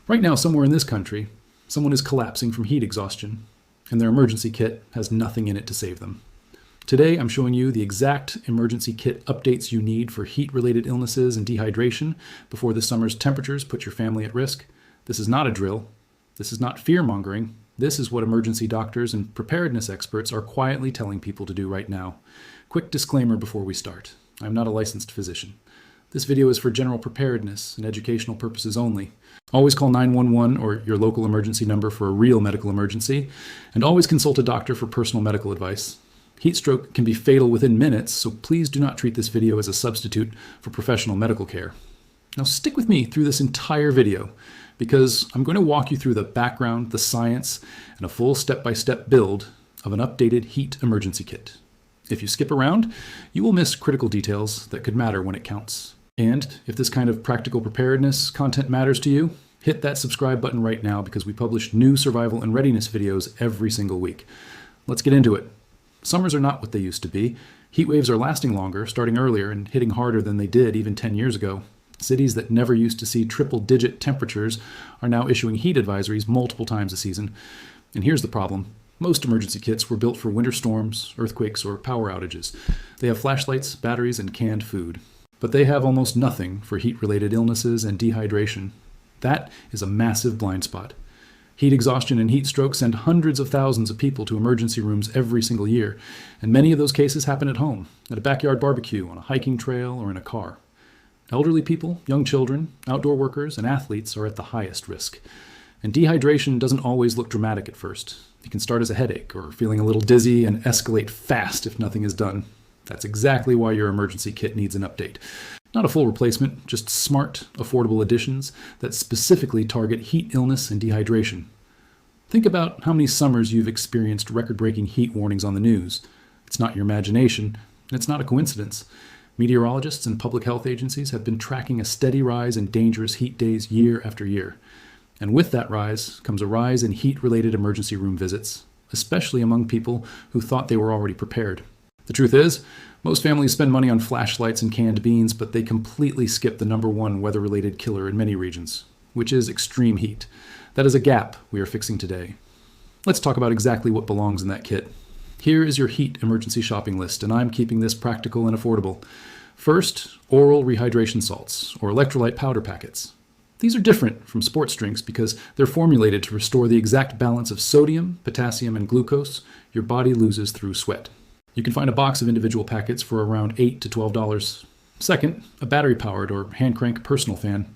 Right now, somewhere in this country, someone is collapsing from heat exhaustion, and their emergency kit has nothing in it to save them. Today, I'm showing you the exact emergency kit updates you need for heat-related illnesses and dehydration before the summer's temperatures put your family at risk. This is not a drill. This is not fear-mongering. This is what emergency doctors and preparedness experts are quietly telling people to do right now. Quick disclaimer before we start. I'm not a licensed physician. This video is for general preparedness and educational purposes only. Always call 911 or your local emergency number for a real medical emergency, and always consult a doctor for personal medical advice. Heat stroke can be fatal within minutes, so please do not treat this video as a substitute for professional medical care. Now stick with me through this entire video, because I'm going to walk you through the background, the science, and a full step-by-step build of an updated heat emergency kit. If you skip around, you will miss critical details that could matter when it counts. And if this kind of practical preparedness content matters to you, hit that subscribe button right now because we publish new survival and readiness videos every single week. Let's get into it. Summers are not what they used to be. Heat waves are lasting longer, starting earlier and hitting harder than they did even 10 years ago. Cities that never used to see triple-digit temperatures are now issuing heat advisories multiple times a season. And here's the problem. Most emergency kits were built for winter storms, earthquakes, or power outages. They have flashlights, batteries, and canned food. But they have almost nothing for heat-related illnesses and dehydration. That is a massive blind spot. Heat exhaustion and heat stroke send hundreds of thousands of people to emergency rooms every single year, and many of those cases happen at home, at a backyard barbecue, on a hiking trail, or in a car. Elderly people, young children, outdoor workers, and athletes are at the highest risk. And dehydration doesn't always look dramatic at first. It can start as a headache or feeling a little dizzy and escalate fast if nothing is done. That's exactly why your emergency kit needs an update. Not a full replacement, just smart, affordable additions that specifically target heat illness and dehydration. Think about how many summers you've experienced record-breaking heat warnings on the news. It's not your imagination, and it's not a coincidence. Meteorologists and public health agencies have been tracking a steady rise in dangerous heat days year after year. And with that rise comes a rise in heat-related emergency room visits, especially among people who thought they were already prepared. The truth is, most families spend money on flashlights and canned beans, but they completely skip the #1 weather-related killer in many regions, which is extreme heat. That is a gap we are fixing today. Let's talk about exactly what belongs in that kit. Here is your heat emergency shopping list, and I'm keeping this practical and affordable. First, oral rehydration salts, or electrolyte powder packets. These are different from sports drinks because they're formulated to restore the exact balance of sodium, potassium, and glucose your body loses through sweat. You can find a box of individual packets for around $8 to $12. Second, a battery-powered or hand-crank personal fan.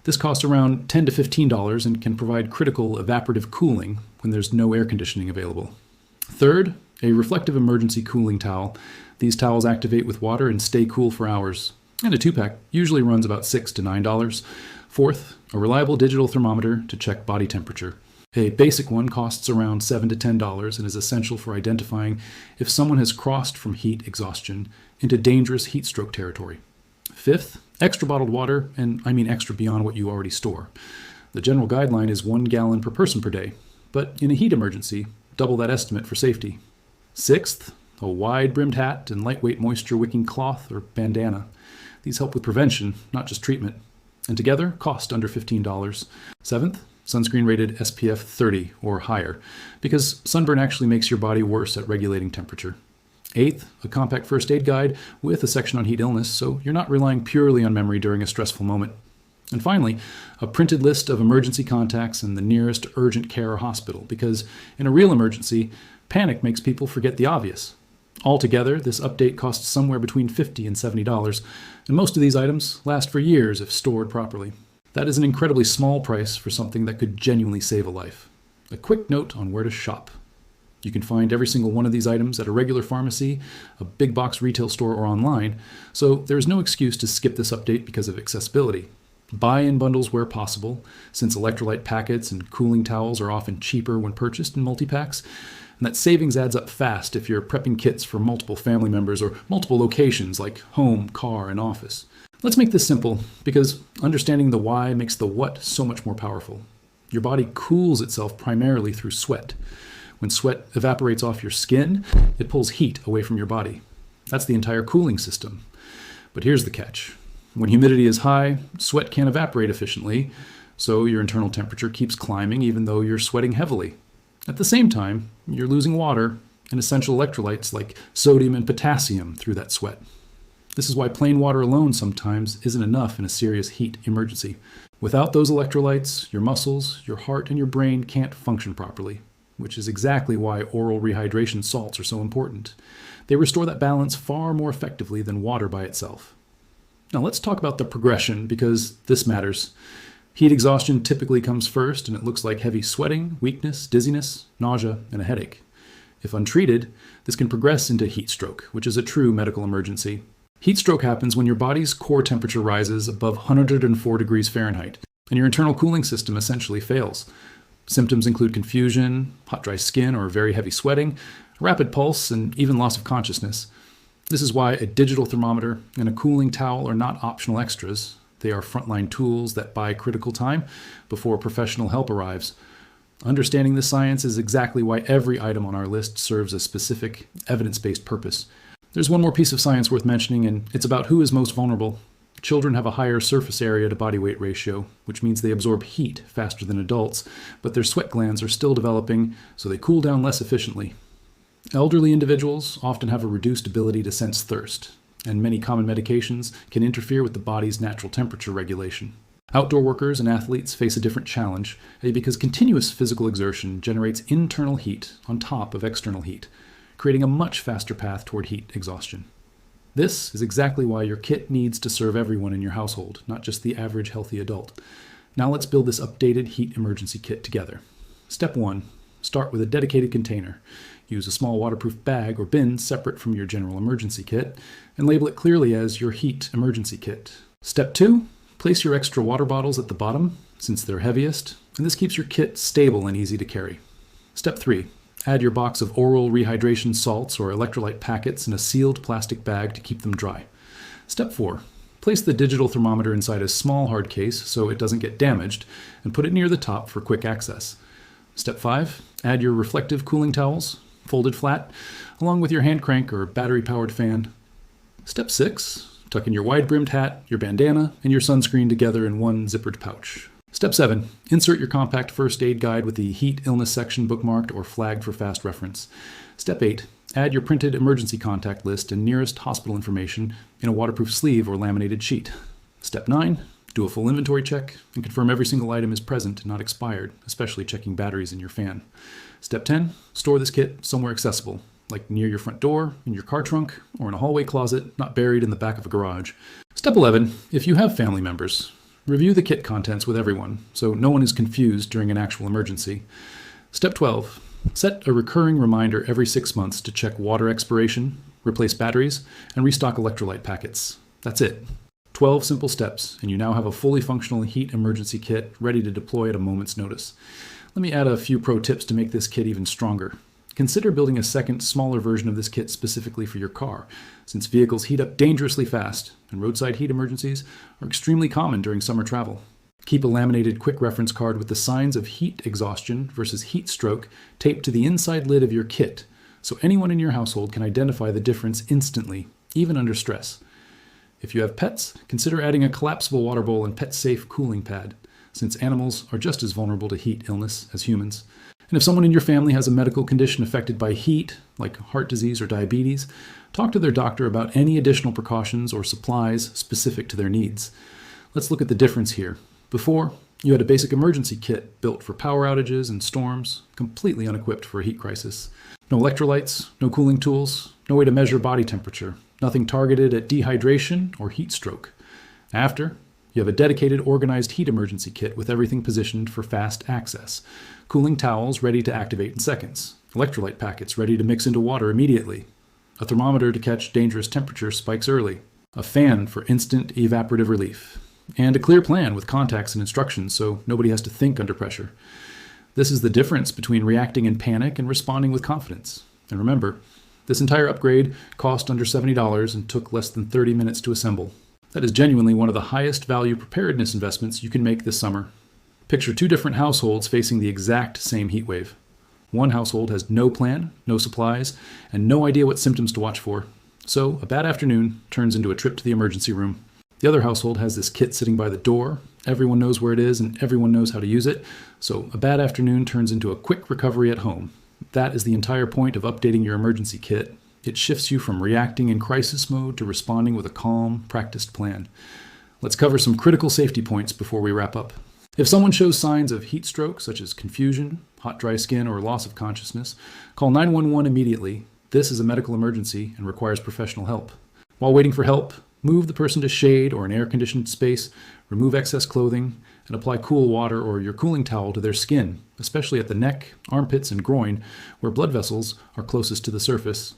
This costs around $10 to $15 and can provide critical evaporative cooling when there's no air conditioning available. Third, a reflective emergency cooling towel. These towels activate with water and stay cool for hours. And a 2-pack usually runs about $6 to $9. Fourth, a reliable digital thermometer to check body temperature. A basic one costs around $7 to $10 and is essential for identifying if someone has crossed from heat exhaustion into dangerous heat stroke territory. Fifth, extra bottled water, and I mean extra beyond what you already store. The general guideline is 1 gallon per person per day, but in a heat emergency, double that estimate for safety. Sixth, a wide-brimmed hat and lightweight moisture-wicking cloth or bandana. These help with prevention, not just treatment, and together cost under $15. Seventh, sunscreen rated SPF 30 or higher, because sunburn actually makes your body worse at regulating temperature. Eighth, a compact first aid guide with a section on heat illness, so you're not relying purely on memory during a stressful moment. And finally, a printed list of emergency contacts and the nearest urgent care or hospital, because in a real emergency, panic makes people forget the obvious. Altogether, this update costs somewhere between $50 and $70, and most of these items last for years if stored properly. That is an incredibly small price for something that could genuinely save a life. A quick note on where to shop. You can find every single one of these items at a regular pharmacy, a big box retail store, or online, so there is no excuse to skip this update because of accessibility. Buy in bundles where possible, since electrolyte packets and cooling towels are often cheaper when purchased in multi-packs, and that savings adds up fast if you're prepping kits for multiple family members or multiple locations like home, car, and office. Let's make this simple, because understanding the why makes the what so much more powerful. Your body cools itself primarily through sweat. When sweat evaporates off your skin, it pulls heat away from your body. That's the entire cooling system. But here's the catch. When humidity is high, sweat can't evaporate efficiently, So your internal temperature keeps climbing even though you're sweating heavily. At the same time, you're losing water and essential electrolytes like sodium and potassium through that sweat. This is why plain water alone sometimes isn't enough in a serious heat emergency. Without those electrolytes, your muscles, your heart, and your brain can't function properly, which is exactly why oral rehydration salts are so important. They restore that balance far more effectively than water by itself. Now let's talk about the progression, because this matters. Heat exhaustion typically comes first, and it looks like heavy sweating, weakness, dizziness, nausea, and a headache. If untreated, this can progress into heat stroke, which is a true medical emergency. Heat stroke happens when your body's core temperature rises above 104 degrees Fahrenheit, and your internal cooling system essentially fails. Symptoms include confusion, hot, dry skin, or very heavy sweating, rapid pulse, and even loss of consciousness. This is why a digital thermometer and a cooling towel are not optional extras. They are frontline tools that buy critical time before professional help arrives. Understanding this science is exactly why every item on our list serves a specific, evidence-based purpose. There's one more piece of science worth mentioning, and it's about who is most vulnerable. Children have a higher surface area to body weight ratio, which means they absorb heat faster than adults, but their sweat glands are still developing, so they cool down less efficiently. Elderly individuals often have a reduced ability to sense thirst, and many common medications can interfere with the body's natural temperature regulation. Outdoor workers and athletes face a different challenge because continuous physical exertion generates internal heat on top of external heat, creating a much faster path toward heat exhaustion. This is exactly why your kit needs to serve everyone in your household, not just the average healthy adult. Now let's build this updated heat emergency kit together. Step 1. Start with a dedicated container. Use a small waterproof bag or bin separate from your general emergency kit, and label it clearly as your heat emergency kit. Step 2. Place your extra water bottles at the bottom, since they're heaviest, and this keeps your kit stable and easy to carry. Step 3. Add your box of oral rehydration salts or electrolyte packets in a sealed plastic bag to keep them dry. Step 4. Place the digital thermometer inside a small hard case so it doesn't get damaged, and put it near the top for quick access. Step 5. Add your reflective cooling towels, folded flat, along with your hand crank or battery-powered fan. Step 6. Tuck in your wide-brimmed hat, your bandana, and your sunscreen together in one zippered pouch. Step 7. Insert your compact first aid guide with the heat illness section bookmarked or flagged for fast reference. Step 8. Add your printed emergency contact list and nearest hospital information in a waterproof sleeve or laminated sheet. Step 9. Do a full inventory check and confirm every single item is present and not expired, especially checking batteries in your fan. Step 10. Store this kit somewhere accessible, like near your front door, in your car trunk, or in a hallway closet, not buried in the back of a garage. Step 11. If you have family members, review the kit contents with everyone, so no one is confused during an actual emergency. Step 12. Set a recurring reminder every 6 months to check water expiration, replace batteries, and restock electrolyte packets. That's it. 12 simple steps, and you now have a fully functional heat emergency kit ready to deploy at a moment's notice. Let me add a few pro tips to make this kit even stronger. Consider building a second, smaller version of this kit specifically for your car, since vehicles heat up dangerously fast, and roadside heat emergencies are extremely common during summer travel. Keep a laminated quick reference card with the signs of heat exhaustion versus heat stroke taped to the inside lid of your kit, so anyone in your household can identify the difference instantly, even under stress. If you have pets, consider adding a collapsible water bowl and pet-safe cooling pad, since animals are just as vulnerable to heat illness as humans. And if someone in your family has a medical condition affected by heat, like heart disease or diabetes, talk to their doctor about any additional precautions or supplies specific to their needs. Let's look at the difference here. Before, you had a basic emergency kit built for power outages and storms, completely unequipped for a heat crisis. No electrolytes, no cooling tools, no way to measure body temperature, nothing targeted at dehydration or heat stroke. After, you have a dedicated, organized heat emergency kit with everything positioned for fast access. Cooling towels ready to activate in seconds. Electrolyte packets ready to mix into water immediately. A thermometer to catch dangerous temperature spikes early. A fan for instant evaporative relief. And a clear plan with contacts and instructions so nobody has to think under pressure. This is the difference between reacting in panic and responding with confidence. And remember, this entire upgrade cost under $70 and took less than 30 minutes to assemble. That is genuinely one of the highest value preparedness investments you can make this summer. Picture two different households facing the exact same heat wave. One household has no plan, no supplies, and no idea what symptoms to watch for. So a bad afternoon turns into a trip to the emergency room. The other household has this kit sitting by the door. Everyone knows where it is and everyone knows how to use it. So a bad afternoon turns into a quick recovery at home. That is the entire point of updating your emergency kit. It shifts you from reacting in crisis mode to responding with a calm, practiced plan. Let's cover some critical safety points before we wrap up. If someone shows signs of heat stroke, such as confusion, hot, dry skin, or loss of consciousness, call 911 immediately. This is a medical emergency and requires professional help. While waiting for help, move the person to shade or an air-conditioned space, remove excess clothing, and apply cool water or your cooling towel to their skin, especially at the neck, armpits, and groin, where blood vessels are closest to the surface.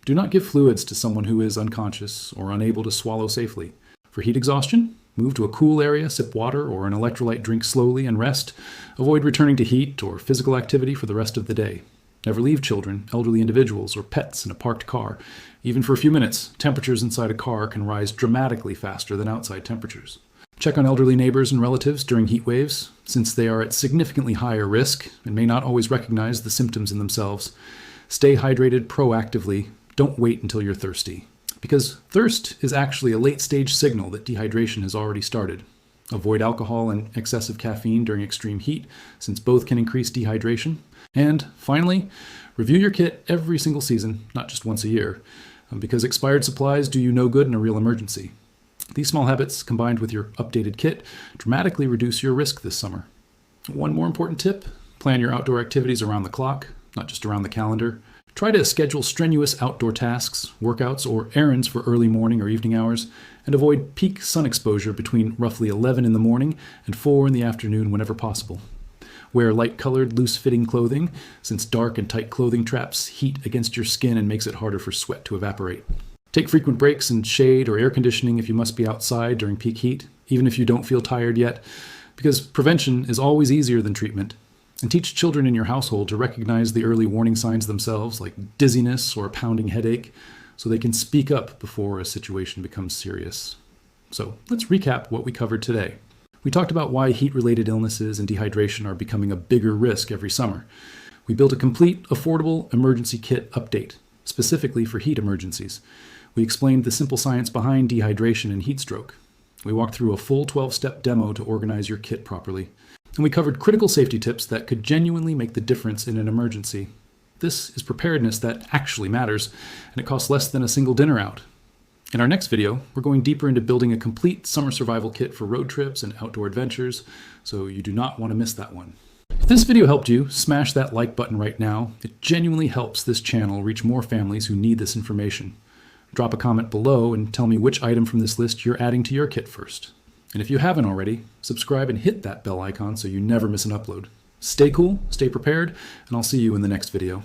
Do not give fluids to someone who is unconscious or unable to swallow safely. For heat exhaustion, move to a cool area, sip water or an electrolyte drink slowly, and rest. Avoid returning to heat or physical activity for the rest of the day. Never leave children, elderly individuals, or pets in a parked car. Even for a few minutes, temperatures inside a car can rise dramatically faster than outside temperatures. Check on elderly neighbors and relatives during heat waves, since they are at significantly higher risk and may not always recognize the symptoms in themselves. Stay hydrated proactively. Don't wait until you're thirsty, because thirst is actually a late-stage signal that dehydration has already started. Avoid alcohol and excessive caffeine during extreme heat, since both can increase dehydration. And finally, review your kit every single season, not just once a year, because expired supplies do you no good in a real emergency. These small habits, combined with your updated kit, dramatically reduce your risk this summer. One more important tip: plan your outdoor activities around the clock, not just around the calendar. Try to schedule strenuous outdoor tasks, workouts, or errands for early morning or evening hours, and avoid peak sun exposure between roughly 11 in the morning and 4 in the afternoon whenever possible. Wear light-colored, loose-fitting clothing, since dark and tight clothing traps heat against your skin and makes it harder for sweat to evaporate. Take frequent breaks in shade or air conditioning if you must be outside during peak heat, even if you don't feel tired yet, because prevention is always easier than treatment. And teach children in your household to recognize the early warning signs themselves, like dizziness or a pounding headache, so they can speak up before a situation becomes serious. So let's recap what we covered today. We talked about why heat-related illnesses and dehydration are becoming a bigger risk every summer. We built a complete, affordable emergency kit update, specifically for heat emergencies. We explained the simple science behind dehydration and heat stroke. We walked through a full 12-step demo to organize your kit properly. And we covered critical safety tips that could genuinely make the difference in an emergency. This is preparedness that actually matters, and it costs less than a single dinner out. In our next video, we're going deeper into building a complete summer survival kit for road trips and outdoor adventures, so you do not want to miss that one. If this video helped you, smash that like button right now. It genuinely helps this channel reach more families who need this information. Drop a comment below and tell me which item from this list you're adding to your kit first. And if you haven't already, subscribe and hit that bell icon so you never miss an upload. Stay cool, stay prepared, and I'll see you in the next video.